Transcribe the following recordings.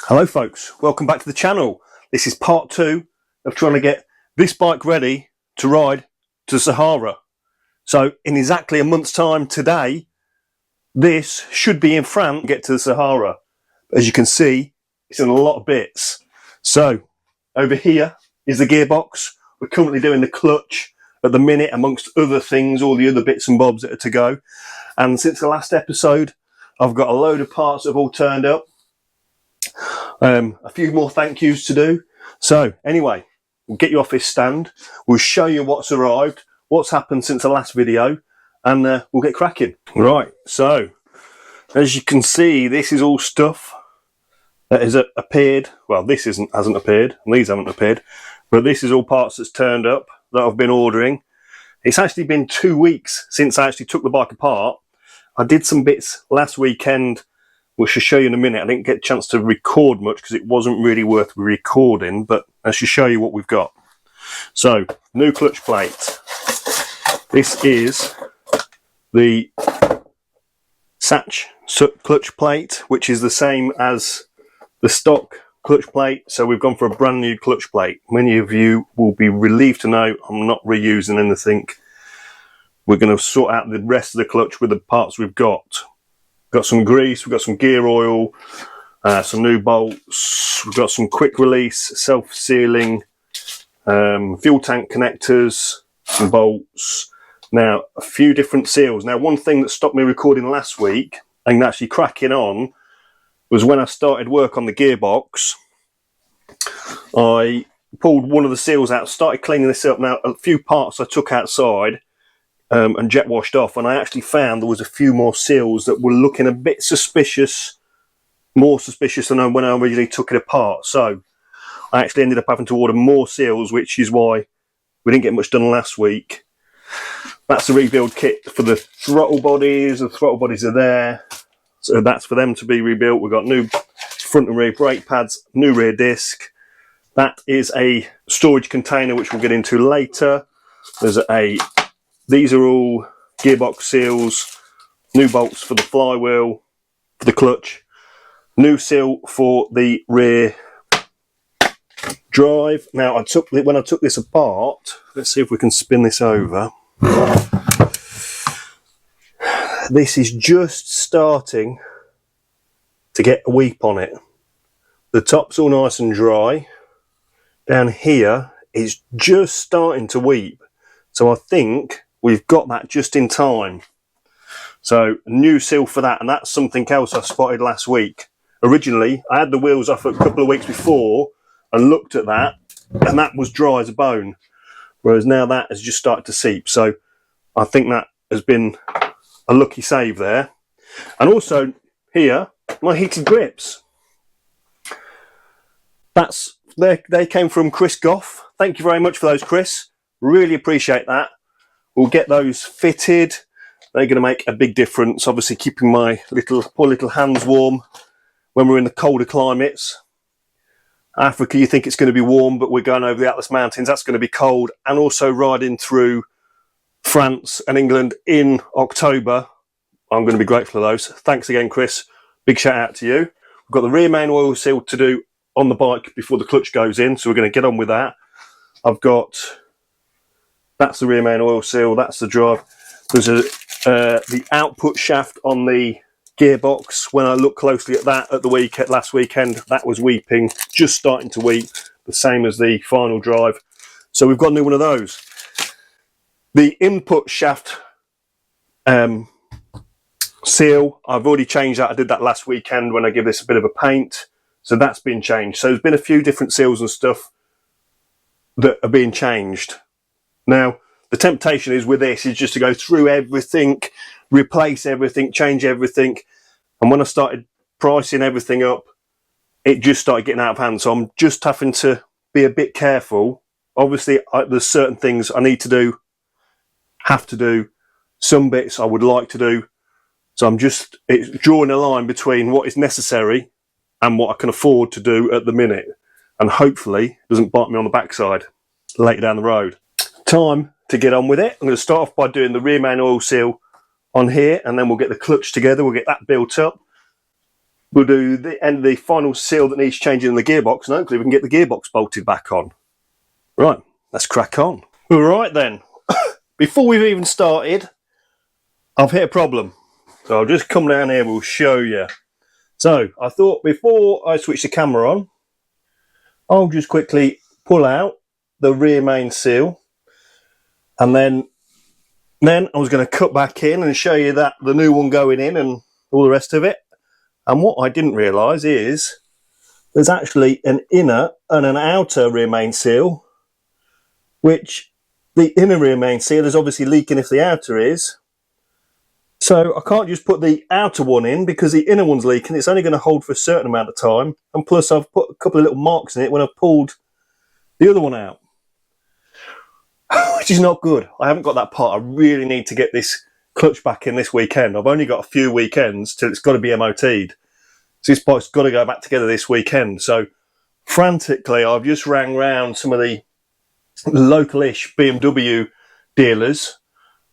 Hello folks, welcome back to the channel. This is part 2 of trying to get this bike ready to ride to Sahara. So in exactly a month's time today, this should be in France to get to the Sahara. As you can see, it's in a lot of bits. So over here is the gearbox. We're currently doing the clutch at the minute, amongst other things, all the other bits and bobs that are to go. And since the last episode, I've got a load of parts that have all turned up. A few more thank yous to do. So anyway, we'll get you off this stand. We'll show you what's arrived, what's happened since the last video, and we'll get cracking. Right, so as you can see, this is all stuff that has appeared. Well, this hasn't appeared, and these haven't appeared, but this is all parts that's turned up that I've been ordering. It's actually been 2 weeks since I actually took the bike apart. I did some bits last weekend, which I'll show you in a minute. I didn't get a chance to record much because it wasn't really worth recording, but I should show you what we've got. So, new clutch plate. This is the Satch clutch plate, which is the same as the stock clutch plate. So we've gone for a brand new clutch plate. Many of you will be relieved to know I'm not reusing anything. We're going to sort out the rest of the clutch with the parts we've got. Got some grease, we've got some gear oil, some new bolts, we've got some quick release, self-sealing, fuel tank connectors, some bolts. Now, a few different seals. Now, one thing that stopped me recording last week and actually cracking on was when I started work on the gearbox. I pulled one of the seals out, started cleaning this up. Now, a few parts I took outside and jet washed off, and I actually found there was a few more seals that were looking a bit suspicious, more suspicious than when I originally took it apart. So I actually ended up having to order more seals, which is why we didn't get much done last week. That's the rebuild kit for the throttle bodies. The throttle bodies are there, so that's for them to be rebuilt. We've got new front and rear brake pads, new rear disc. That is a storage container, which we'll get into later. These are all gearbox seals, new bolts for the flywheel, for the clutch, new seal for the rear drive. Now, when I took this apart, let's see if we can spin this over. This is just starting to get a weep on it. The top's all nice and dry. Down here is just starting to weep. So I think we've got that just in time. So new seal for that, and that's something else I spotted last week. Originally, I had the wheels off a couple of weeks before and looked at that, and that was dry as a bone. Whereas now that has just started to seep. So I think that has been a lucky save there. And also here, my heated grips. They came from Chris Goff. Thank you very much for those, Chris. Really appreciate that. We'll get those fitted. They're going to make a big difference. Obviously, keeping my poor little hands warm when we're in the colder climates. Africa, you think it's going to be warm, but we're going over the Atlas Mountains. That's going to be cold. And also riding through France and England in October. I'm going to be grateful for those. Thanks again, Chris. Big shout out to you. We've got the rear main oil seal to do on the bike before the clutch goes in, so we're going to get on with that. That's the rear main oil seal, that's the drive. There's the output shaft on the gearbox. When I looked closely at that last weekend, that was weeping, just starting to weep, the same as the final drive. So we've got a new one of those. The input shaft seal, I've already changed that. I did that last weekend when I gave this a bit of a paint. So that's been changed. So there's been a few different seals and stuff that are being changed. Now, the temptation is with this is just to go through everything, replace everything, change everything. And when I started pricing everything up, it just started getting out of hand. So I'm just having to be a bit careful. Obviously, there's certain things I need to do, have to do. Some bits I would like to do. So it's drawing a line between what is necessary and what I can afford to do at the minute. And hopefully it doesn't bite me on the backside later down the road. Time to get on with it. I'm going to start off by doing the rear main oil seal on here, and then we'll get the clutch together. We'll get that built up. we'll do the end of the final seal that needs changing in the gearbox, and hopefully we can get the gearbox bolted back on. Right, let's crack on. All right then, before we've even started, I've hit a problem. So I'll just come down here, we'll show you. So I thought before I switch the camera on, I'll just quickly pull out the rear main seal, and then I was going to cut back in and show you that the new one going in and all the rest of it. And what I didn't realise is there's actually an inner and an outer rear main seal, which the inner rear main seal is obviously leaking if the outer is. So I can't just put the outer one in because the inner one's leaking. It's only going to hold for a certain amount of time. And plus I've put a couple of little marks in it when I've pulled the other one out, which is not good. I haven't got that part. I really need to get this clutch back in this weekend. I've only got a few weekends till it's got to be MOT'd. So this part's got to go back together this weekend. So frantically, I've just rang round some of the local-ish BMW dealers,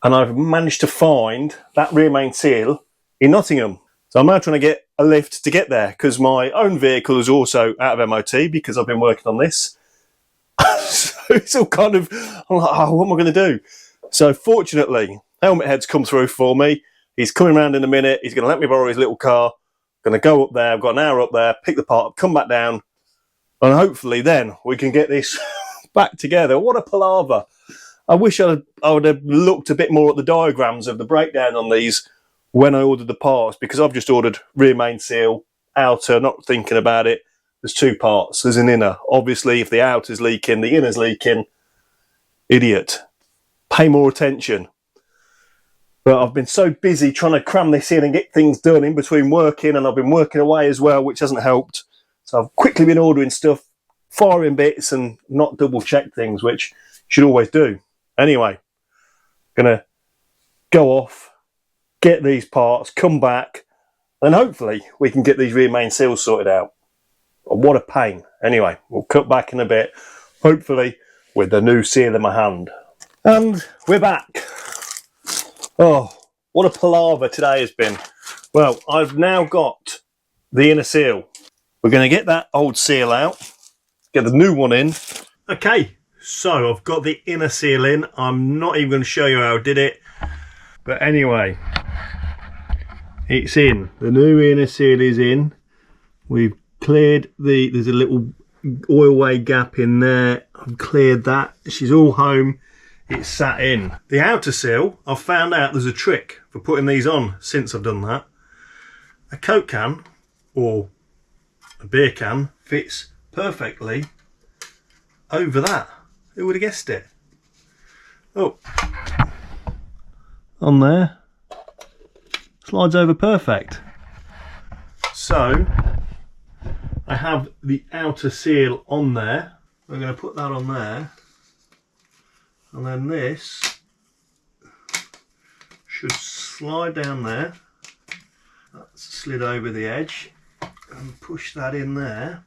and I've managed to find that rear main seal in Nottingham. So I'm now trying to get a lift to get there because my own vehicle is also out of MOT because I've been working on this. So it's all kind of, I'm like, oh, what am I going to do? So fortunately, Helmet Head's come through for me. He's coming around in a minute. He's going to let me borrow his little car. Going to go up there. I've got an hour up there, pick the part up, come back down, and hopefully then we can get this back together. What a palaver. I wish I would have looked a bit more at the diagrams of the breakdown on these when I ordered the parts, because I've just ordered rear main seal, outer, not thinking about it. There's two parts. There's an inner. Obviously, if the outer's leaking, the inner's leaking. Idiot. Pay more attention. But I've been so busy trying to cram this in and get things done in between working, and I've been working away as well, which hasn't helped. So I've quickly been ordering stuff, firing bits, and not double-check things, which you should always do. Anyway, gonna go off, get these parts, come back, and hopefully we can get these rear main seals sorted out. Oh, what a pain. Anyway, we'll cut back in a bit, hopefully with the new seal in my hand. And we're back. Oh, what a palaver today has been. Well, I've now got the inner seal. We're going to get that old seal out, get the new one in. Okay, so I've got the inner seal in. I'm not even going to show you how I did it. But anyway, it's in. The new inner seal is in. We've cleared there's a little oilway gap in there. I've cleared that. She's all home. It's sat in. The outer seal, I've found out there's a trick for putting these on since I've done that. A Coke can or a beer can fits perfectly over that. Who would have guessed it? Oh, on there. Slides over perfect. So I have the outer seal on there. I'm going to put that on there. And then this should slide down there. That's slid over the edge. And push that in there.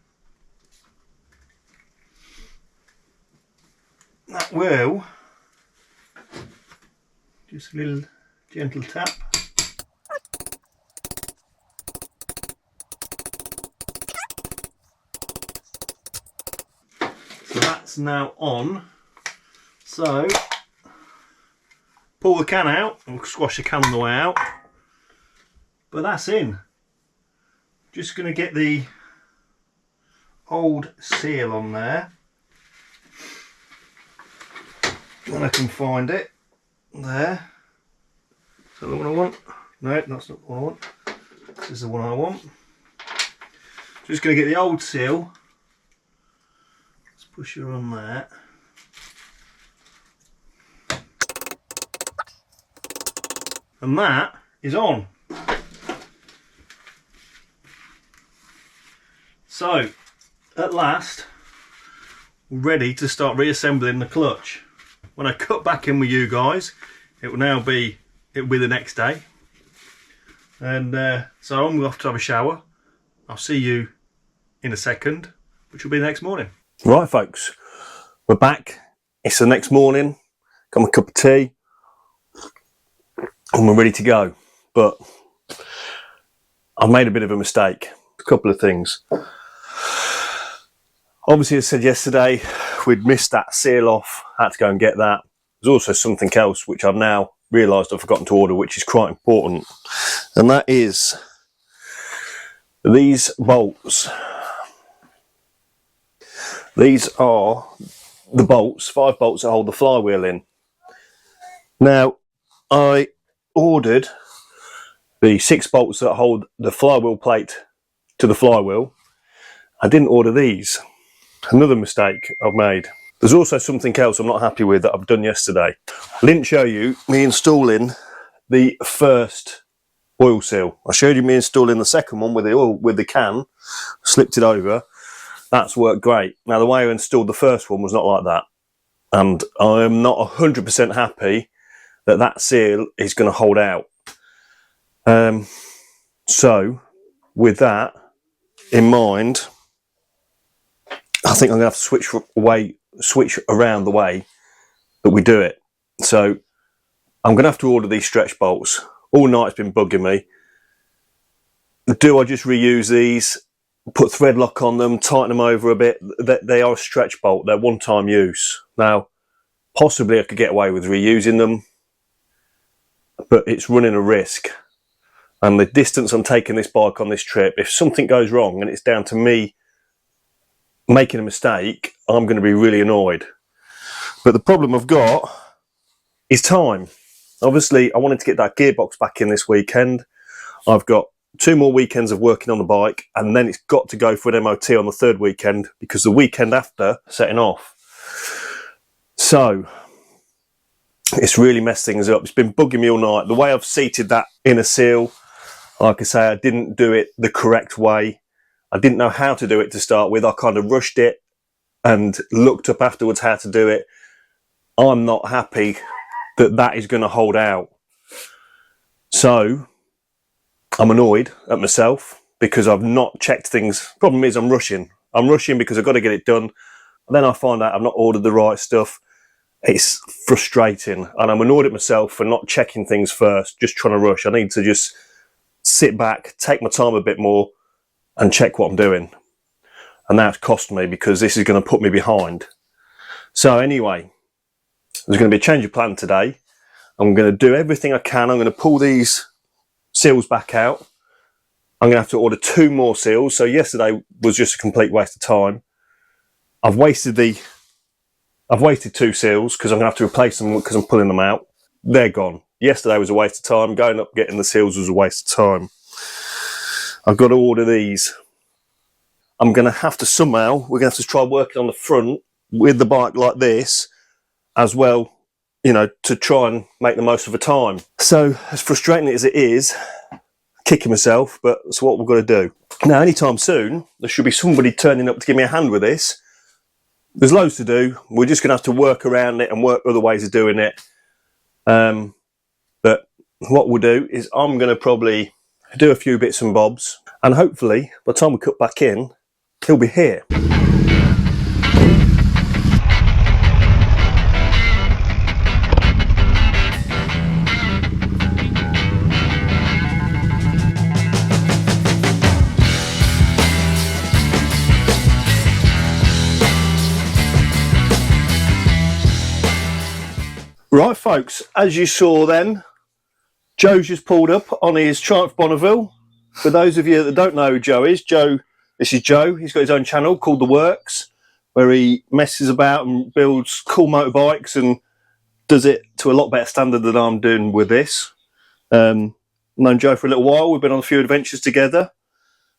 That will, just a little gentle tap. So that's now on. So, pull the can out, and we'll squash the can on the way out. But that's in. Just going to get the old seal on there. When I can find it. There. Is that the one I want? No, that's not the one I want. This is the one I want. Just going to get the old seal. Let's push her on there. And that is on. So, at last, we're ready to start reassembling the clutch. When I cut back in with you guys, it will be the next day. And so I'm off to have a shower. I'll see you in a second, which will be the next morning. Right, folks, we're back. It's the next morning. Got my cup of tea. And we're ready to go, but I've made a bit of a mistake. couple of things. Obviously, I said yesterday we'd missed that seal off, had to go and get that. There's also something else which I've now realised I've forgotten to order, which is quite important, and that is these bolts. These are the bolts, 5 bolts that hold the flywheel in. Now, I ordered the 6 bolts that hold the flywheel plate to the flywheel. I didn't order these. Another mistake I've made. There's also something else I'm not happy with that I've done yesterday. I didn't show you me installing the first oil seal. I showed you me installing the second one with the oil, with the can, slipped it over. That's worked great. Now, the way I installed the first one was not like that. And I am not 100% happy that that seal is going to hold out. So, with that in mind, I think I'm going to have to switch around the way that we do it. So, I'm going to have to order these stretch bolts. All night it's been bugging me. Do I just reuse these? Put thread lock on them, tighten them over a bit. They are a stretch bolt, they're one-time use. Now, possibly I could get away with reusing them, but it's running a risk. And the distance I'm taking this bike on this trip, if something goes wrong and it's down to me making a mistake, I'm going to be really annoyed. But the problem I've got is time. Obviously, I wanted to get that gearbox back in this weekend. I've got 2 more weekends of working on the bike, and then it's got to go for an MOT on the 3rd weekend, because the weekend after, setting off. So, it's really messed things up. It's been bugging me all night. The way I've seated that inner seal, like I say, I didn't do it the correct way. I didn't know how to do it to start with. I kind of rushed it and looked up afterwards how to do it. I'm not happy that that is going to hold out. So, I'm annoyed at myself because I've not checked things. Problem is, I'm rushing. I'm rushing because I've got to get it done. And then I find out I've not ordered the right stuff. It's frustrating. And I'm annoyed at myself for not checking things first, just trying to rush. I need to just sit back, take my time a bit more, and check what I'm doing. And that's cost me, because this is going to put me behind. So anyway, there's going to be a change of plan today. I'm going to do everything I can. I'm going to pull these seals back out. I'm going to have to order 2 more seals. So yesterday was just a complete waste of time. I've wasted 2 seals because I'm going to have to replace them because I'm pulling them out. They're gone. Yesterday was a waste of time. Going up getting the seals was a waste of time. I've got to order these. I'm going to have to somehow, we're going to have to try working on the front with the bike like this as well, you know, to try and make the most of a time. So, as frustrating as it is, kicking myself, but that's what we've got to do. Now, anytime soon, there should be somebody turning up to give me a hand with this. There's loads to do. We're just going to have to work around it and work other ways of doing it. But what we'll do is I'm going to probably do a few bits and bobs, and hopefully, by the time we cut back in, he'll be here. Right, folks, as you saw then, Joe's just pulled up on his Triumph Bonneville. For those of you that don't know who Joe, this is Joe. He's got his own channel called The Works, where he messes about and builds cool motorbikes and does it to a lot better standard than I'm doing with this. Known Joe for a little while. We've been on a few adventures together.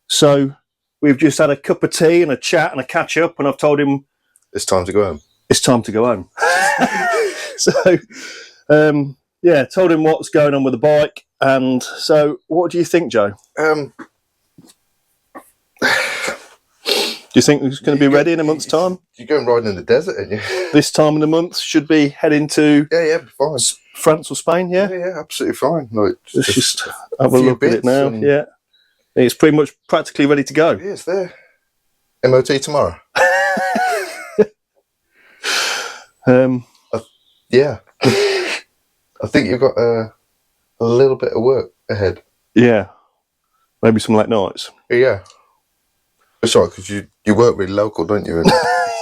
So we've just had a cup of tea and a chat and a catch up, and I've told him it's time to go home. It's time to go home. So, yeah, told him what's going on with the bike. And so, what do you think, Joe? Do you think it's going to be ready in a month's time? You're going riding in the desert, aren't you? This time in the month should be heading to fine. France or Spain, yeah? Yeah, absolutely fine. Like, just have a look at it now. Yeah, it's pretty much practically ready to go. Yeah, it's there. MOT tomorrow. Yeah. I think you've got a little bit of work ahead. Yeah. Maybe some late nights. Yeah. It's alright because you work really local, don't you? And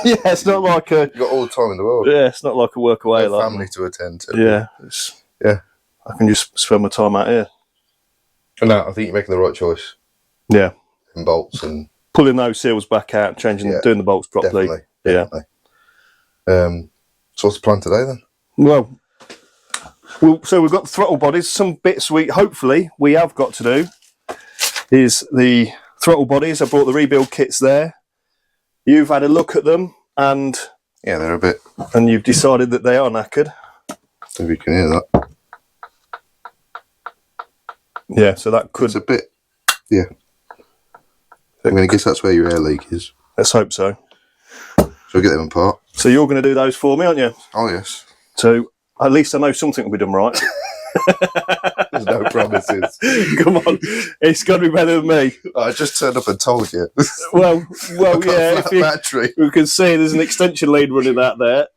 Yeah, it's not like a. you got all the time in the world. Yeah, it's not like a work away. No Like family to attend to. Yeah, yeah. I can just spend my time out here. And now I think you're making the right choice. Yeah. And bolts and pulling those seals back out, changing, doing the bolts properly. Definitely. So what's the plan today then? Well, so we've got the throttle bodies. Some bits hopefully we have got to do is the throttle bodies. I brought the rebuild kits there. You've had a look at them and yeah, they're a bit. And you've decided that they are knackered. If you can hear that. Yeah, so that could. It's a bit. Yeah. I'm going to guess that's where your air leak is. Let's hope so. So we'll get them apart. So you're going to do those for me, aren't you? Oh yes. So at least I know something will be done right. There's no promises. Come on, it's got to be better than me. I just turned up and told you. Well, yeah. If battery. You can see there's an extension lead running out there.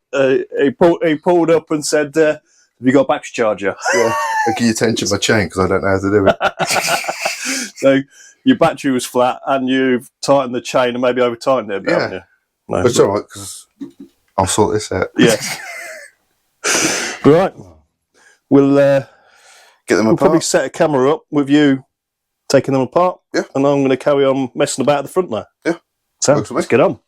He pulled up and said, "Have you got a battery charger?" Yeah. I'll give you attention my chain because I don't know how to do it. So your battery was flat and you've tightened the chain and maybe over tightened it a bit, haven't you? No, but it's alright because I'll sort this out. Yeah. Right. We'll get them apart. Probably set a camera up with you taking them apart. Yeah. And I'm going to carry on messing about at the front now. Yeah. So let's get on.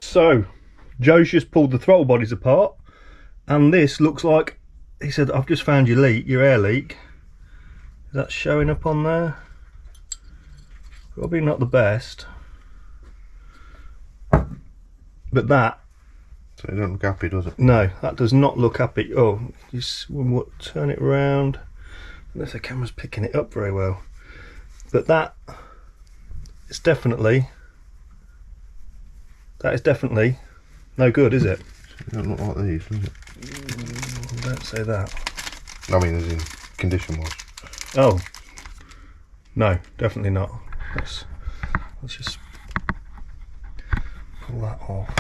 So, Joe's just pulled the throttle bodies apart, and this looks like, he said, I've just found your leak, your air leak. Is that showing up on there? Probably not the best. But that... So it doesn't look happy, does it? No, that does not look happy. Oh, just turn it round. Unless the camera's picking it up very well. But that is definitely... That is definitely no good, is it? It doesn't look like these, does it? Don't say that. I mean, as in condition-wise. Oh. No, definitely not. Let's just pull that off.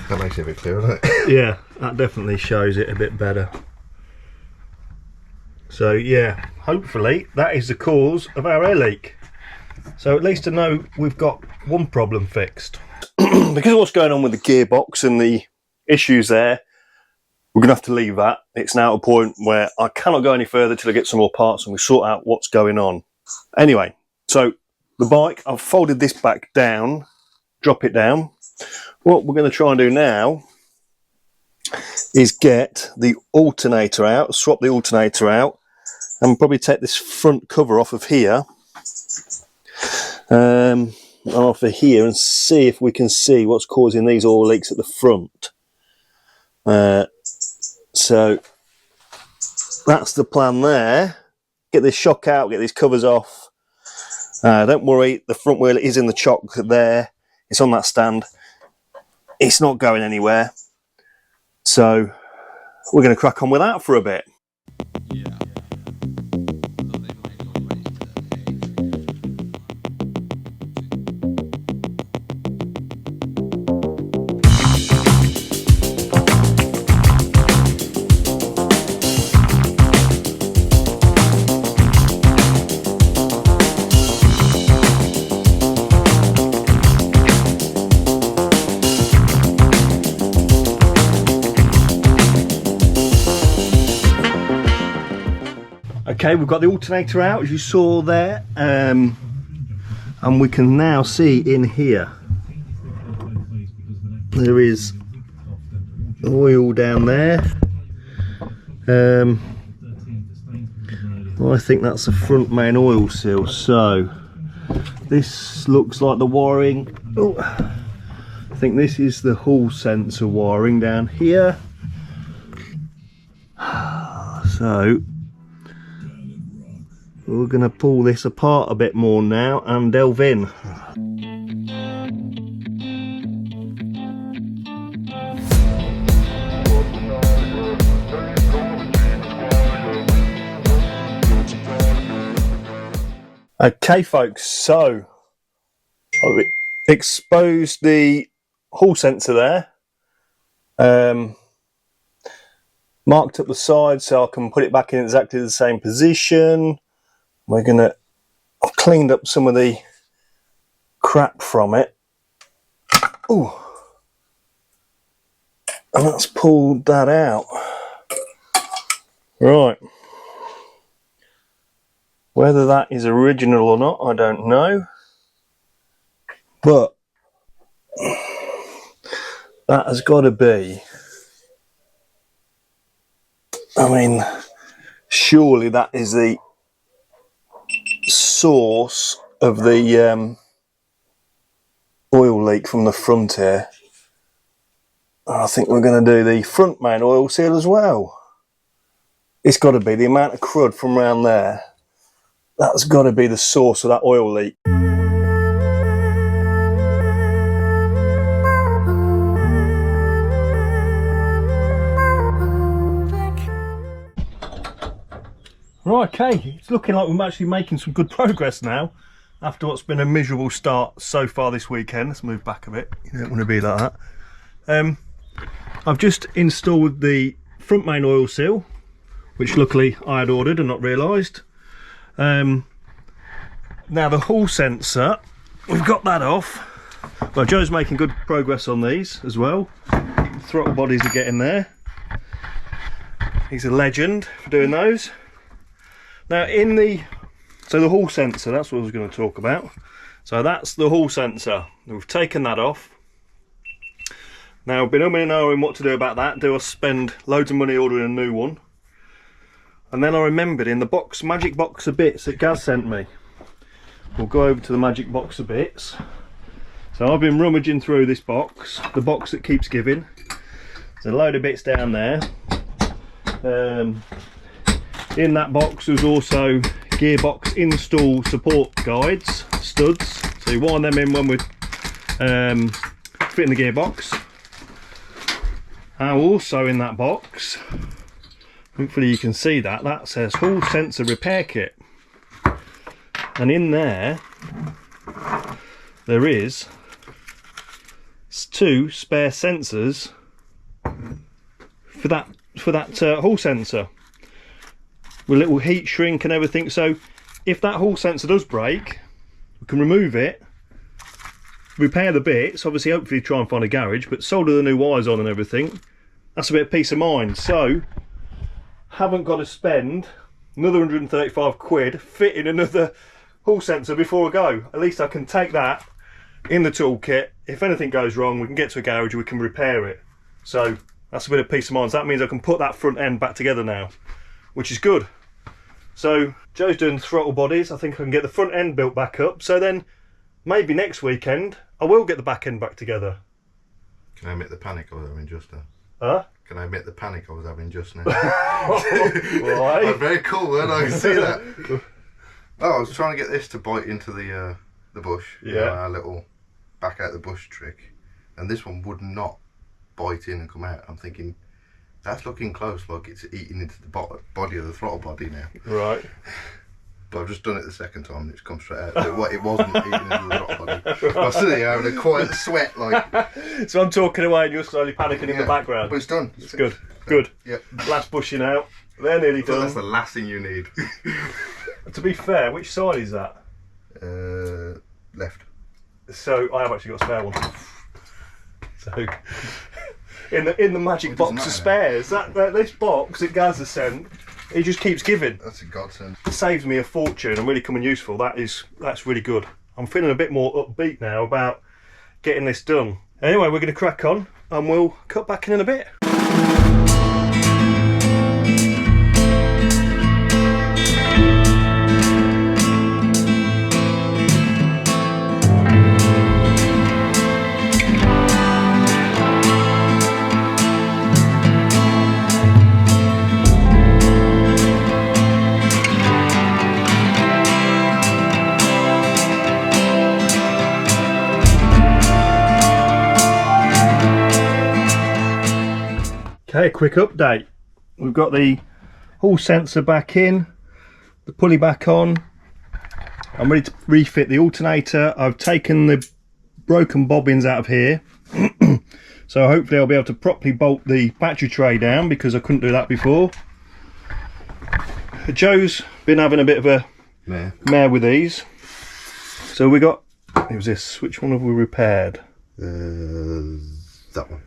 That makes it a bit clearer, doesn't it? Yeah, that definitely shows it a bit better. So yeah, hopefully that is the cause of our air leak. So at least I know we've got one problem fixed. Because of what's going on with the gearbox and the issues there, we're going to have to leave that. It's now at a point where I cannot go any further till I get some more parts and we sort out what's going on. Anyway, so the bike, I've folded this back down, drop it down. What we're going to try and do now is get the alternator out, swap the alternator out, and probably take this front cover off of here. Off of here and see if we can see what's causing these oil leaks at the front. So that's the plan there. Get this shock out, get these covers off. Don't worry, the front wheel is in the chock there. It's on that stand. It's not going anywhere. So we're going to crack on with that for a bit. Yeah. Okay, we've got the alternator out as you saw there, and we can now see in here there is oil down there. I think that's the front main oil seal. So this looks like the wiring. Oh, I think this is the hall sensor wiring down here. So we're going to pull this apart a bit more now and delve in. Okay folks, so I've exposed the hall sensor there, marked up the side so I can put it back in exactly the same position. I've cleaned up some of the crap from it. Ooh. And let's pull that out. Right. Whether that is original or not, I don't know. But that has got to be. I mean, surely that is the source of the oil leak from the front here. I think we're going to do the front main oil seal as well. It's got to be the amount of crud from around there. That's got to be the source of that oil leak. Right, okay, it's looking like we're actually making some good progress now after what's been a miserable start so far this weekend. Let's move back a bit, you don't want to be like that. I've just installed the front main oil seal, which luckily I had ordered and not realised. Now the hall sensor, we've got that off. Well, Joe's making good progress on these as well. The throttle bodies are getting there. He's a legend for doing those. Now so the hall sensor, that's what I was going to talk about. So that's the hall sensor. We've taken that off. Now I've been umming and ahhing what to do about that. Do I spend loads of money ordering a new one? And then I remembered in the box, magic box of bits that Gaz sent me. We'll go over to the magic box of bits. So I've been rummaging through this box, the box that keeps giving. There's a load of bits down there. In that box there's also gearbox install support guides, studs. So you wind them in when we're fitting the gearbox. And also in that box, hopefully you can see that says hall sensor repair kit. And in there is 2 spare sensors for that hall sensor with little heat shrink and everything. So if that hall sensor does break, we can remove it, repair the bits, obviously hopefully try and find a garage, but solder the new wires on and everything. That's a bit of peace of mind. So haven't got to spend another 135 quid fitting another hall sensor before I go. At least I can take that in the toolkit. If anything goes wrong, we can get to a garage, we can repair it. So that's a bit of peace of mind. So that means I can put that front end back together now, which is good. So Joe's doing the throttle bodies. I think I can get the front end built back up. So then maybe next weekend I will get the back end back together. Can I admit the panic I was having just now? Huh? Can I admit the panic I was having just now? Why? I'm very cool, man. I can see that. Oh, I was trying to get this to bite into the bush. Yeah. You know, our little back out the bush trick, and this one would not bite in and come out. I'm thinking that's looking close, like it's eating into the body of the throttle body now. Right. But I've just done it the second time and it's come straight out. It wasn't eating into the throttle body. I was sitting there having a quiet sweat, like. So I'm talking away and you're slowly panicking in the background. But it's done. It's good. Good. Yep. Last bushing out. They're nearly done. That's the last thing you need. To be fair, which side is that? Left. So I have actually got a spare one. So in the magic box of spares, this box that Gaz has sent, it just keeps giving. That's a godsend. It saves me a fortune and really coming useful. That's really good. I'm feeling a bit more upbeat now about getting this done. Anyway, we're going to crack on and we'll cut back in a bit. Okay, quick update. We've got the hall sensor back in, the pulley back on, I'm ready to refit the alternator. I've taken the broken bobbins out of here. So hopefully I'll be able to properly bolt the battery tray down, because I couldn't do that before. Joe's been having a bit of a mare with these. So we got, it was this, which one have we repaired? That one.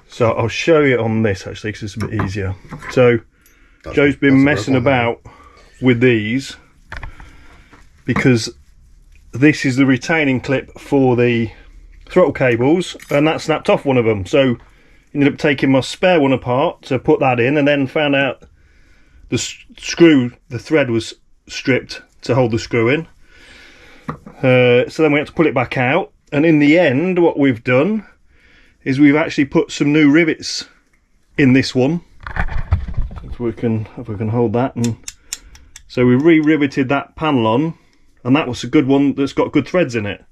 So I'll show you on this actually, because it's a bit easier. So Joe's been messing about with these, because this is the retaining clip for the throttle cables, and that snapped off one of them. So ended up taking my spare one apart to put that in, and then found out the screw, the thread was stripped to hold the screw in. So then we had to pull it back out, and in the end what we've done is we've actually put some new rivets in this one. If we can hold that, and so we re-riveted that panel on, and that was a good one that's got good threads in it.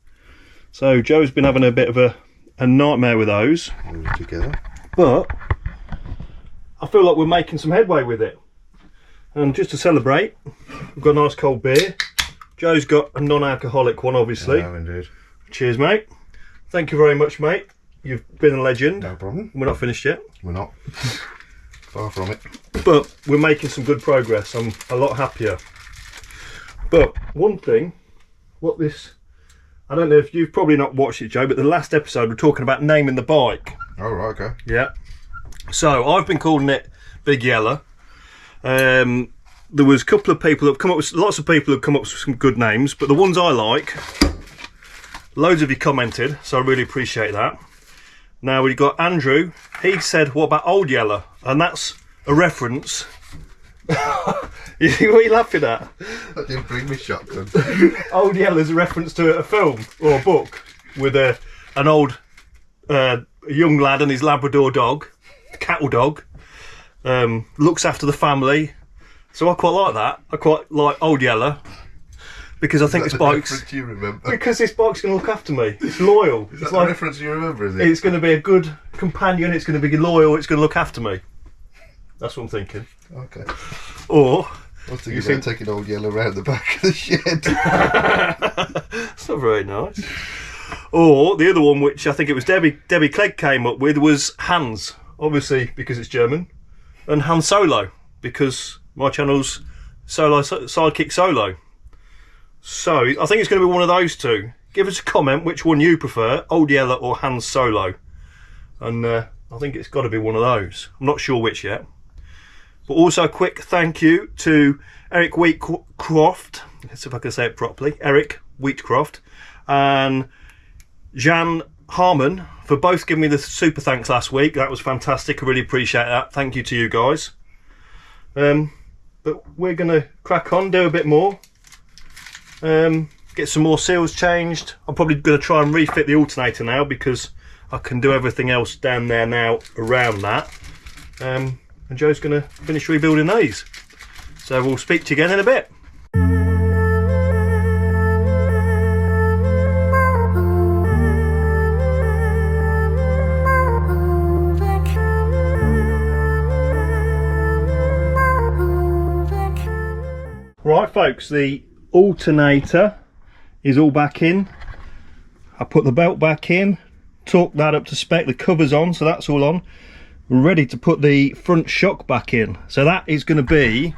So Joe's been having a bit of a nightmare with those together, but I feel like we're making some headway with it. And just to celebrate, we've got a nice cold beer. Joe's got a non-alcoholic one, obviously. Yeah, indeed. Cheers, mate. Thank you very much, mate. You've been a legend. No problem. We're not finished yet. We're not. Far from it. But we're making some good progress. I'm a lot happier. But one thing, I don't know if you've probably not watched it, Joe, but the last episode we're talking about naming the bike. Oh, right, okay. Yeah. So I've been calling it Big Yellow. There was a couple of people that have come up with, lots of people have come up with some good names, but the ones I like, loads of you commented, so I really appreciate that. Now we've got Andrew, he said, what about Old Yeller? And that's a reference. What are you laughing at? That didn't bring me shotgun. Old Yeller's a reference to a film or a book with an old young lad and his Labrador dog, cattle dog, looks after the family. So I quite like that. I quite like Old Yeller, because I think this bike's, you remember? because this bike's going to look after me. It's loyal. Is it's that like, the reference you remember, is it? It's going to be a good companion. It's going to be loyal. It's going to look after me. That's what I'm thinking. Okay. Or I was thinking about taking Old Yeller round the back of the shed. That's not very nice. Or the other one, which I think it was Debbie Clegg came up with, was Hans, obviously because it's German, and Han Solo, because my channel's Sidekick Solo. So I think it's going to be one of those two. Give us a comment which one you prefer, Old Yeller or Han Solo, and I think it's got to be one of those. I'm not sure which yet. But also a quick thank you to Eric Wheatcroft, let's see if I can say it properly, Eric Wheatcroft, and Jan Harmon for both giving me the super thanks last week. That was fantastic. I really appreciate that. Thank you to you guys. But we're going to crack on, do a bit more, get some more seals changed. I'm probably going to try and refit the alternator now, because I can do everything else down there now around that. And Joe's going to finish rebuilding these. So we'll speak to you again in a bit. Right folks, the alternator is all back in. I put the belt back in, torqued that up to spec, the cover's on, so that's all on. We're ready to put the front shock back in. So that is going to be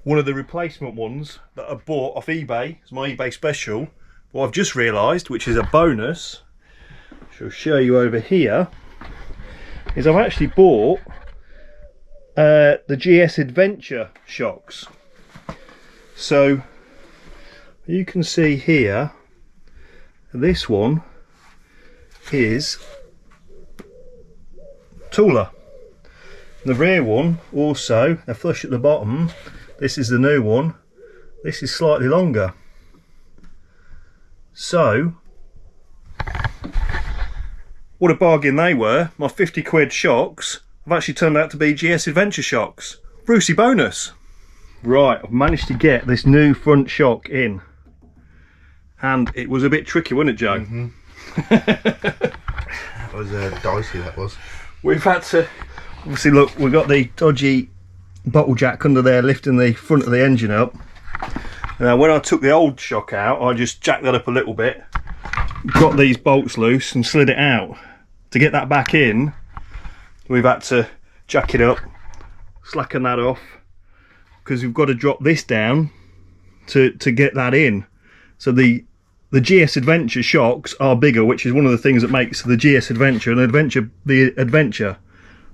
one of the replacement ones that I bought off eBay. It's my eBay special. What I've just realised, which is a bonus, which I'll show you over here, is I've actually bought the GS Adventure shocks. So you can see here, this one is taller. The rear one also, they're flush at the bottom. This is the new one. This is slightly longer. So what a bargain they were. My 50 quid shocks have actually turned out to be GS Adventure shocks. Brucey bonus. Right, I've managed to get this new front shock in, and it was a bit tricky, wasn't it, Joe? Mm-hmm. That was dicey, that was. We've had to, obviously look, we've got the dodgy bottle jack under there lifting the front of the engine up. Now when I took the old shock out, I just jacked that up a little bit, got these bolts loose and slid it out. To get that back in, we've had to jack it up, slacken that off, because we've got to drop this down to get that in. So the GS Adventure shocks are bigger, which is one of the things that makes the GS Adventure the Adventure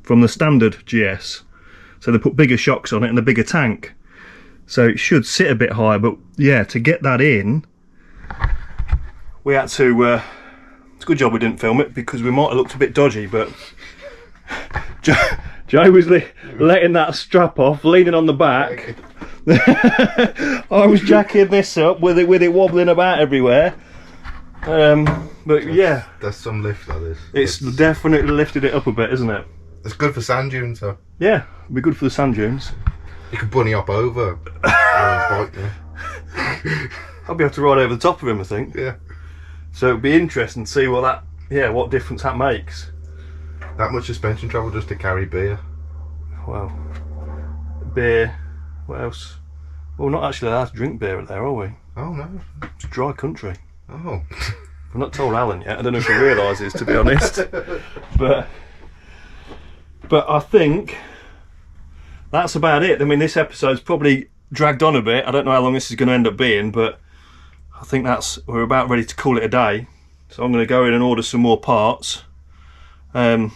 from the standard GS. So they put bigger shocks on it and a bigger tank. So it should sit a bit higher, but yeah, to get that in, we had to, it's a good job we didn't film it because we might have looked a bit dodgy, but Joe was letting that strap off, leaning on the back. I was jacking this up with it wobbling about everywhere. But yeah, that's some lift, that is. It's definitely lifted it up a bit, isn't it? It's good for sand dunes, though. Yeah, it'll be good for the sand dunes. You could bunny hop over. I'll be able to ride over the top of him, I think. Yeah. So it'll be interesting to see what difference that makes. That much suspension travel just to carry beer. Well, beer. What else? Well, we're not actually allowed to drink beer there, are we? Oh no. It's a dry country. Oh. I've not told Alan yet. I don't know if he realises, to be honest. But I think that's about it. I mean, this episode's probably dragged on a bit. I don't know how long this is going to end up being, but I think we're about ready to call it a day. So I'm going to go in and order some more parts. But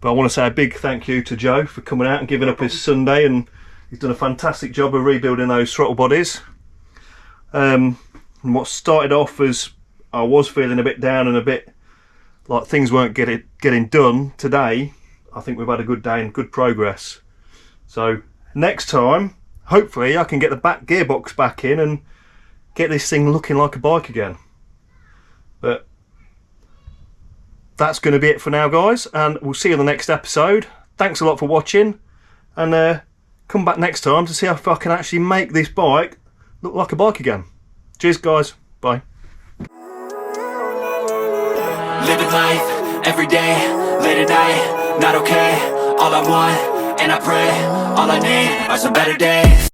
I want to say a big thank you to Joe for coming out and giving up his Sunday, and he's done a fantastic job of rebuilding those throttle bodies. And what started off as I was feeling a bit down and a bit like things weren't getting done today, I think we've had a good day and good progress. So next time, hopefully I can get the back gearbox back in and get this thing looking like a bike again. But that's going to be it for now, guys, and we'll see you in the next episode. Thanks a lot for watching, and come back next time to see if I can actually make this bike look like a bike again. Cheers, guys. Bye. Living life, every day, late at night, not okay. All I want, and I pray, all I need are some better days.